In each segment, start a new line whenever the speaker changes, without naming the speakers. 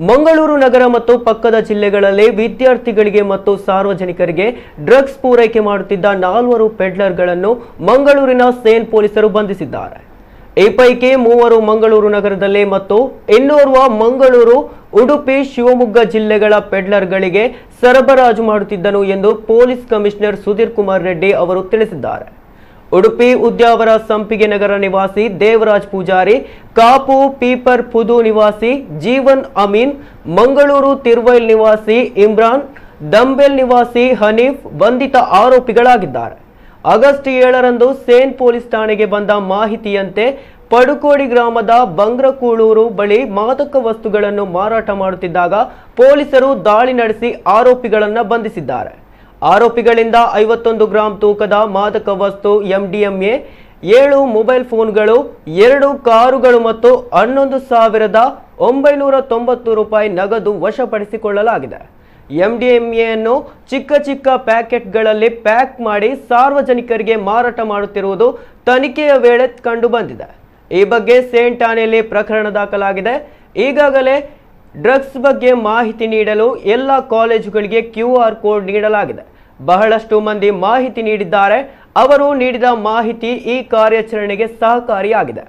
ಮಂಗಳೂರು ನಗರ ಮತ್ತು ಪಕ್ಕದ ಜಿಲ್ಲೆಗಳಲ್ಲಿ ವಿದ್ಯಾರ್ಥಿಗಳಿಗೆ ಮತ್ತು ಸಾರ್ವಜನಿಕರಿಗೆ ಡ್ರಗ್ಸ್ ಪೂರೈಕೆ ಮಾಡುತ್ತಿದ್ದ 4 ಪೆಡ್ಲರ್ಗಳನ್ನು ಮಂಗಳೂರಿನ ಸೇನ್ ಪೊಲೀಸರು ಬಂಧಿಸಿದ್ದಾರೆ. ಈ ಪೈಕಿ 3 ಮಂಗಳೂರು ನಗರದಲ್ಲಿ ಮತ್ತು ಇನ್ನೋರ್ವ ಮಂಗಳೂರು, ಉಡುಪಿ, ಶಿವಮೊಗ್ಗ ಜಿಲ್ಲೆಗಳ ಪೆಡ್ಲರ್ಗಳಿಗೆ ಸರಬರಾಜು ಮಾಡುತ್ತಿದ್ದನು ಎಂದು ಪೊಲೀಸ್ ಕಮಿಷನರ್ ಸುಧೀರ್ ಕುಮಾರ್ ರೆಡ್ಡಿ ಅವರು ತಿಳಿಸಿದ್ದಾರೆ. ಉಡುಪಿ ಉದ್ಯಾವರ ಸಂಪಿಗೆ ನಗರ ನಿವಾಸಿ ದೇವರಾಜ್ ಪೂಜಾರಿ, ಕಾಪು ಪೀಪರ್ ಪುದು ನಿವಾಸಿ ಜೀವನ್ ಅಮೀನ್, ಮಂಗಳೂರು ತಿರುವೈಲ್ ನಿವಾಸಿ ಇಮ್ರಾನ್, ದಂಬೆಲ್ ನಿವಾಸಿ ಹನೀಫ್ ಬಂಧಿತ ಆರೋಪಿಗಳಾಗಿದ್ದಾರೆ. ಆಗಸ್ಟ್ 7ರಂದು ಸೇನ್ ಪೊಲೀಸ್ ಠಾಣೆಗೆ ಬಂದ ಮಾಹಿತಿಯಂತೆ ಪಡುಕೋಡಿ ಗ್ರಾಮದ ಬಂಗ್ರಕೂಳೂರು ಬಳಿ ಮಾದಕ ವಸ್ತುಗಳನ್ನು ಮಾರಾಟ ಮಾಡುತ್ತಿದ್ದಾಗ ಪೊಲೀಸರು ದಾಳಿ ನಡೆಸಿ ಆರೋಪಿಗಳನ್ನು ಬಂಧಿಸಿದ್ದಾರೆ. ಆರೋಪಿಗಳಿಂದ 51 ಗ್ರಾಂ ತೂಕದ ಮಾದಕ ವಸ್ತು MDMA, 7 ಮೊಬೈಲ್ ಫೋನ್ಗಳು, 2 ಕಾರುಗಳು ಮತ್ತು 11,990 ರೂಪಾಯಿ ನಗದು ವಶಪಡಿಸಿಕೊಳ್ಳಲಾಗಿದೆ. MDMAಯನ್ನು ಚಿಕ್ಕ ಪ್ಯಾಕೆಟ್ಗಳಲ್ಲಿ ಪ್ಯಾಕ್ ಮಾಡಿ ಸಾರ್ವಜನಿಕರಿಗೆ ಮಾರಾಟ ಮಾಡುತ್ತಿರುವುದು ತನಿಖೆಯ ವೇಳೆ ಕಂಡುಬಂದಿದೆ. ಈ ಬಗ್ಗೆ ಸೇನ್ ಠಾಣೆಯಲ್ಲಿ ಪ್ರಕರಣ ದಾಖಲಾಗಿದೆ. ಈಗಾಗಲೇ ಡ್ರಗ್ಸ್ ಬಗ್ಗೆ ಮಾಹಿತಿ ನೀಡಲು ಎಲ್ಲ ಕಾಲೇಜುಗಳಿಗೆ QR ಕೋಡ್ ನೀಡಲಾಗಿದೆ. ಬಹಳಷ್ಟು ಮಂದಿ ಮಾಹಿತಿ ನೀಡಿದ್ದಾರೆ. ಅವರು ನೀಡಿದ ಮಾಹಿತಿ ಈ ಕಾರ್ಯಾಚರಣೆಗೆ ಸಹಕಾರಿಯಾಗಿದೆ.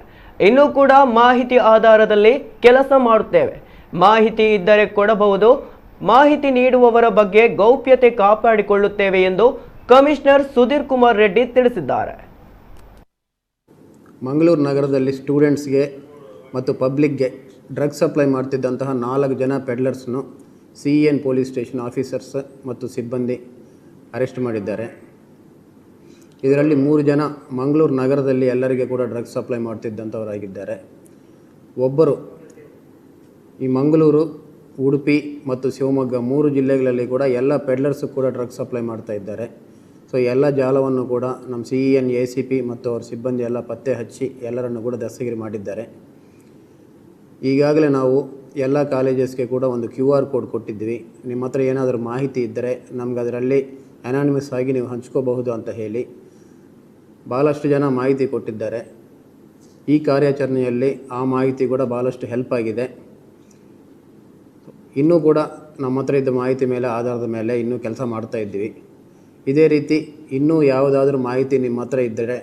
ಇನ್ನೂ ಕೂಡ ಮಾಹಿತಿ ಆಧಾರದಲ್ಲಿ ಕೆಲಸ ಮಾಡುತ್ತೇವೆ. ಮಾಹಿತಿ ಇದ್ದರೆ ಕೊಡಬಹುದು. ಮಾಹಿತಿ ನೀಡುವವರ ಬಗ್ಗೆ ಗೌಪ್ಯತೆ ಕಾಪಾಡಿಕೊಳ್ಳುತ್ತೇವೆ ಎಂದು ಕಮಿಷನರ್ ಸುಧೀರ್ ಕುಮಾರ್ ರೆಡ್ಡಿ ತಿಳಿಸಿದ್ದಾರೆ.
ಮಂಗಳೂರು ನಗರದಲ್ಲಿ ಸ್ಟೂಡೆಂಟ್ಸ್ಗೆ ಮತ್ತು ಪಬ್ಲಿಕ್ಗೆ ಡ್ರಗ್ಸ್ ಸಪ್ಲೈ ಮಾಡ್ತಿದ್ದಂತಹ 4 ಜನ ಪೆಡ್ಲರ್ಸ್ನು CN ಪೊಲೀಸ್ ಸ್ಟೇಷನ್ ಆಫೀಸರ್ಸ್ ಮತ್ತು ಸಿಬ್ಬಂದಿ ಅರೆಸ್ಟ್ ಮಾಡಿದ್ದಾರೆ. ಇದರಲ್ಲಿ 3 ಜನ ಮಂಗಳೂರು ನಗರದಲ್ಲಿ ಎಲ್ಲರಿಗೆ ಕೂಡ ಡ್ರಗ್ಸ್ ಸಪ್ಲೈ ಮಾಡ್ತಿದ್ದಂಥವರಾಗಿದ್ದಾರೆ. ಒಬ್ಬರು ಈ ಮಂಗಳೂರು, ಉಡುಪಿ ಮತ್ತು ಶಿವಮೊಗ್ಗ 3 ಜಿಲ್ಲೆಗಳಲ್ಲಿ ಕೂಡ ಎಲ್ಲ ಪೆಡ್ಲರ್ಸು ಕೂಡ ಡ್ರಗ್ಸ್ ಸಪ್ಲೈ ಮಾಡ್ತಾ ಇದ್ದಾರೆ. ಸೊ ಎಲ್ಲ ಜಾಲವನ್ನು ಕೂಡ ನಮ್ಮ CN ACP ಮತ್ತು ಅವ್ರ ಸಿಬ್ಬಂದಿ ಎಲ್ಲ ಪತ್ತೆ ಹಚ್ಚಿ ಎಲ್ಲರನ್ನು ಕೂಡ ದಸ್ತಗಿರಿ ಮಾಡಿದ್ದಾರೆ. ಈಗಾಗಲೇ ನಾವು ಎಲ್ಲ ಕಾಲೇಜಸ್ಗೆ ಕೂಡ ಒಂದು QR ಕೋಡ್ ಕೊಟ್ಟಿದ್ವಿ. ನಿಮ್ಮ ಹತ್ರ ಏನಾದರೂ ಮಾಹಿತಿ ಇದ್ದರೆ ನಮ್ಗೆ ಅದರಲ್ಲಿ ಅನಾನಿಮಸ್ ಆಗಿ ನೀವು ಹಂಚ್ಕೋಬಹುದು ಅಂತ ಹೇಳಿ ಭಾಳಷ್ಟು ಜನ ಮಾಹಿತಿ ಕೊಟ್ಟಿದ್ದಾರೆ. ಈ ಕಾರ್ಯಾಚರಣೆಯಲ್ಲಿ ಆ ಮಾಹಿತಿ ಕೂಡ ಭಾಳಷ್ಟು ಹೆಲ್ಪ್ ಆಗಿದೆ. ಇನ್ನೂ ಕೂಡ ನಮ್ಮ ಹತ್ರ ಇದ್ದ ಮಾಹಿತಿ ಮೇಲೆ ಆಧಾರದ ಮೇಲೆ ಇನ್ನೂ ಕೆಲಸ ಮಾಡ್ತಾ ಇದ್ದೀವಿ. ಇದೇ ರೀತಿ ಇನ್ನೂ ಯಾವುದಾದ್ರೂ ಮಾಹಿತಿ ನಿಮ್ಮ ಹತ್ರ ಇದ್ದರೆ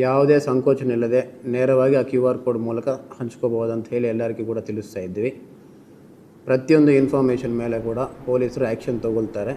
ಯಾವುದೇ ಸಂಕೋಚನೆ ಇಲ್ಲದೆ ನೇರವಾಗಿ ಆ QR ಕೋಡ್ ಮೂಲಕ ಹಂಚ್ಕೋಬಹುದು ಅಂತ ಹೇಳಿ ಎಲ್ಲರಿಗೂ ಕೂಡ ತಿಳಿಸ್ತಾ ಇದ್ವಿ. ಪ್ರತಿಯೊಂದು ಇನ್ಫಾರ್ಮೇಷನ್ ಮೇಲೆ ಕೂಡ ಪೊಲೀಸರು ಆ್ಯಕ್ಷನ್ ತಗೊಳ್ತಾರೆ.